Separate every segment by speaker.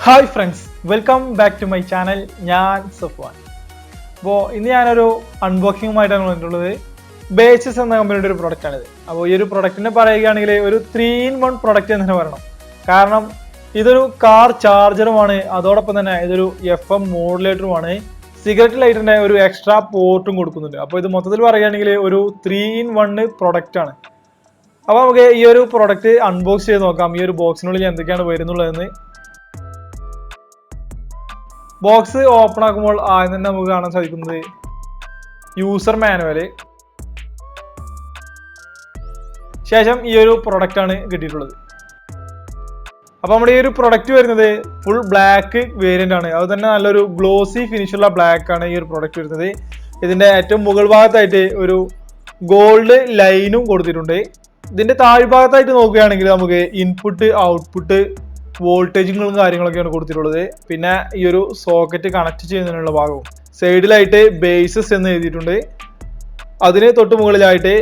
Speaker 1: Hi friends, welcome back to my channel. ഞാൻ സഫ്വാൻ. അപ്പോൾ ഇന്ന് ഞാനൊരു അൺബോക്സിങ്ങുമായിട്ടാണ് വന്നിട്ടുള്ളത്. ബേസസ് എന്ന കമ്പനിയുടെ ഒരു പ്രൊഡക്റ്റാണിത്. അപ്പോൾ ഈ ഒരു പ്രൊഡക്റ്റിനെ പറയുകയാണെങ്കിൽ ഒരു 3-in-1 പ്രൊഡക്റ്റ് എന്ന് തന്നെ പറയണം. കാരണം ഇതൊരു കാർ ചാർജറുമാണ്, അതോടൊപ്പം തന്നെ ഇതൊരു FM മോഡുലേറ്ററുമാണ്, സിഗരറ്റ് ലൈറ്റിൻ്റെ ഒരു എക്സ്ട്രാ പോർട്ടും കൊടുക്കുന്നുണ്ട്. അപ്പോൾ ഇത് മൊത്തത്തിൽ പറയുകയാണെങ്കിൽ ഒരു 3-in-1 പ്രൊഡക്റ്റാണ്. അപ്പോൾ നമുക്ക് ഈ ഒരു പ്രൊഡക്റ്റ് അൺബോക്സ് ചെയ്ത് നോക്കാം. ഈ ഒരു ബോക്സിനുള്ളിൽ എന്തൊക്കെയാണ് വരുന്നുള്ളതെന്ന്. ബോക്സ് ഓപ്പൺ ആക്കുമ്പോൾ ആദ്യം തന്നെ നമുക്ക് കാണാൻ സാധിക്കുന്നത് യൂസർ മാനുവല്, ശേഷം ഈ ഒരു പ്രൊഡക്റ്റ് ആണ് കിട്ടിയിട്ടുള്ളത്. അപ്പോൾ നമ്മുടെ ഈ ഒരു പ്രൊഡക്റ്റ് വരുന്നത് ഫുൾ ബ്ലാക്ക് വേരിയന്റ് ആണ്. അത് തന്നെ നല്ലൊരു ഗ്ലോസി ഫിനിഷുള്ള ബ്ലാക്ക് ആണ് ഈ ഒരു പ്രൊഡക്റ്റ് വരുന്നത്. ഇതിന്റെ ഏറ്റവും മുകൾ ഭാഗത്തായിട്ട് ഒരു ഗോൾഡ് ലൈനും കൊടുത്തിട്ടുണ്ട്. ഇതിന്റെ താഴ്ഭാഗത്തായിട്ട് നോക്കുകയാണെങ്കിൽ നമുക്ക് ഇൻപുട്ട്, ഔട്ട്പുട്ട്, വോൾട്ടേജുകളും കാര്യങ്ങളൊക്കെയാണ് കൊടുത്തിട്ടുള്ളത്. പിന്നെ ഈ ഒരു സോക്കറ്റ് കണക്ട് ചെയ്യുന്നതിനുള്ള ഭാഗവും സൈഡിലായിട്ട് ബേസസ് എന്ന് എഴുതിയിട്ടുണ്ട്. അതിന് തൊട്ട് മുകളിലായിട്ട്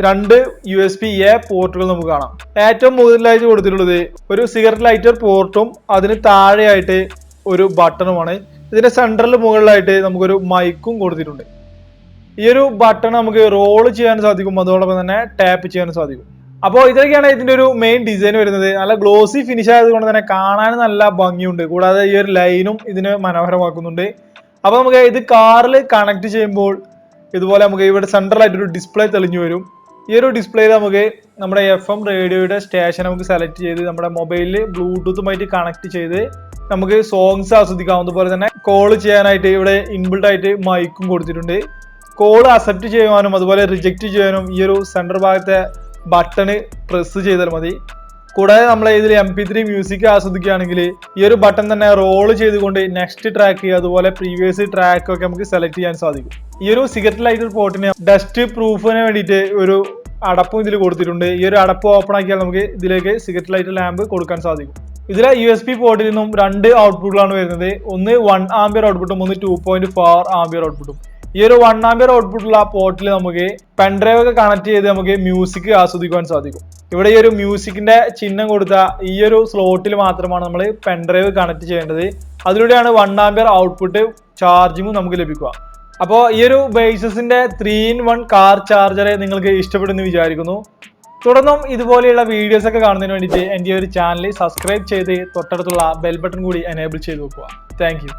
Speaker 1: 2 USB-A പോർട്ടുകൾ നമുക്ക് കാണാം. ഏറ്റവും മുകളിലായിട്ട് കൊടുത്തിട്ടുള്ളത് ഒരു സിഗരറ്റ് ലൈറ്റർ പോർട്ടും അതിന് താഴെയായിട്ട് ഒരു ബട്ടണുമാണ്. ഇതിന്റെ സെൻട്രൽ മുകളിലായിട്ട് നമുക്കൊരു മൈക്കും കൊടുത്തിട്ടുണ്ട്. ഈ ഒരു ബട്ടൺ നമുക്ക് റോൾ ചെയ്യാൻ സാധിക്കും, അതോടൊപ്പം തന്നെ ടാപ്പ് ചെയ്യാൻ സാധിക്കും. അപ്പോൾ ഇതൊക്കെയാണ് ഇതിന്റെ ഒരു മെയിൻ ഡിസൈൻ വരുന്നത്. നല്ല ഗ്ലോസി ഫിനിഷ് ആയതുകൊണ്ട് തന്നെ കാണാൻ നല്ല ഭംഗിയുണ്ട്. കൂടാതെ ഈ ഒരു ലൈനും ഇതിന് മനോഹരമാക്കുന്നുണ്ട്. അപ്പോൾ നമുക്ക് ഇത് കാറിൽ കണക്ട് ചെയ്യുമ്പോൾ ഇതുപോലെ നമുക്ക് ഇവിടെ സെൻട്രലായിട്ടൊരു ഡിസ്പ്ലേ തെളിഞ്ഞു വരും. ഈ ഒരു ഡിസ്പ്ലേയിൽ നമുക്ക് നമ്മുടെ FM റേഡിയോയുടെ സ്റ്റേഷൻ നമുക്ക് സെലക്ട് ചെയ്ത് നമ്മുടെ മൊബൈലിൽ ബ്ലൂടൂത്തുമായിട്ട് കണക്ട് ചെയ്ത് നമുക്ക് സോങ്സ് ആസ്വദിക്കാം. അതുപോലെ തന്നെ കോൾ ചെയ്യാനായിട്ട് ഇവിടെ ഇൻബിൽഡ് ആയിട്ട് മൈക്കും കൊടുത്തിട്ടുണ്ട്. കോൾ അക്സെപ്റ്റ് ചെയ്യുവാനും അതുപോലെ റിജക്റ്റ് ചെയ്യാനും ഈ ഒരു സെൻറ്റർ ഭാഗത്തെ ബട്ടണ് പ്രസ് ചെയ്താൽ മതി. കൂടാതെ നമ്മൾ ഇതിൽ MP3 മ്യൂസിക് ആസ്വദിക്കുകയാണെങ്കിൽ ഈ ഒരു ബട്ടൺ തന്നെ റോൾ ചെയ്തുകൊണ്ട് നെക്സ്റ്റ് ട്രാക്ക്, അതുപോലെ പ്രീവിയസ് ട്രാക്ക് ഒക്കെ നമുക്ക് സെലക്ട് ചെയ്യാൻ സാധിക്കും. ഈ ഒരു സിഗരറ്റ് ലൈറ്റർ പോർട്ടിന് ഡസ്റ്റ് പ്രൂഫിന് വേണ്ടിയിട്ട് ഒരു അടപ്പും ഇതിൽ കൊടുത്തിട്ടുണ്ട്. ഈ ഒരു അടപ്പ് ഓപ്പൺ ആക്കിയാൽ നമുക്ക് ഇതിലേക്ക് സിഗരറ്റ് ലൈറ്റർ ലാമ്പ് കൊടുക്കാൻ സാധിക്കും. ഇതിലെ USB പോർട്ടിൽ നിന്നും 2 ഔട്ട്പുട്ടുകളാണ് വരുന്നത്. ഒന്ന് 1 ആംപിയർ ഔട്ട്പുട്ടും ഒന്ന് 2.4 ആംപിയർ ഔട്ട്പുട്ടും. ഈ ഒരു 1 ആംപിയർ ഔട്ട്പുട്ടുള്ള പോർട്ടിൽ നമുക്ക് പെൻഡ്രൈവ് ഒക്കെ കണക്ട് ചെയ്ത് നമുക്ക് മ്യൂസിക് ആസ്വദിക്കാൻ സാധിക്കും. ഇവിടെ ഈ ഒരു മ്യൂസിക്കിന്റെ ചിഹ്നം കൊടുത്ത ഈ ഒരു സ്ലോട്ടിൽ മാത്രമാണ് നമ്മൾ പെൻഡ്രൈവ് കണക്ട് ചെയ്യേണ്ടത്. അതിലൂടെയാണ് 1 ആംപിയർ ഔട്ട്പുട്ട് ചാർജിങ്ങും നമുക്ക് ലഭിക്കുക. അപ്പോൾ ഈ ഒരു ബേസസിന്റെ 3-in-1 കാർ ചാർജറെ നിങ്ങൾക്ക് ഇഷ്ടപ്പെടുന്നു വിചാരിക്കുന്നു. തുടർന്നും ഇതുപോലെയുള്ള വീഡിയോസ് ഒക്കെ കാണുന്നതിന് വേണ്ടിയിട്ട് എൻ്റെ ഒരു ചാനൽ സബ്സ്ക്രൈബ് ചെയ്ത് തൊട്ടടുത്തുള്ള ബെൽ ബട്ടൺ കൂടി എനേബിൾ ചെയ്ത് വെക്കുക. Thank you.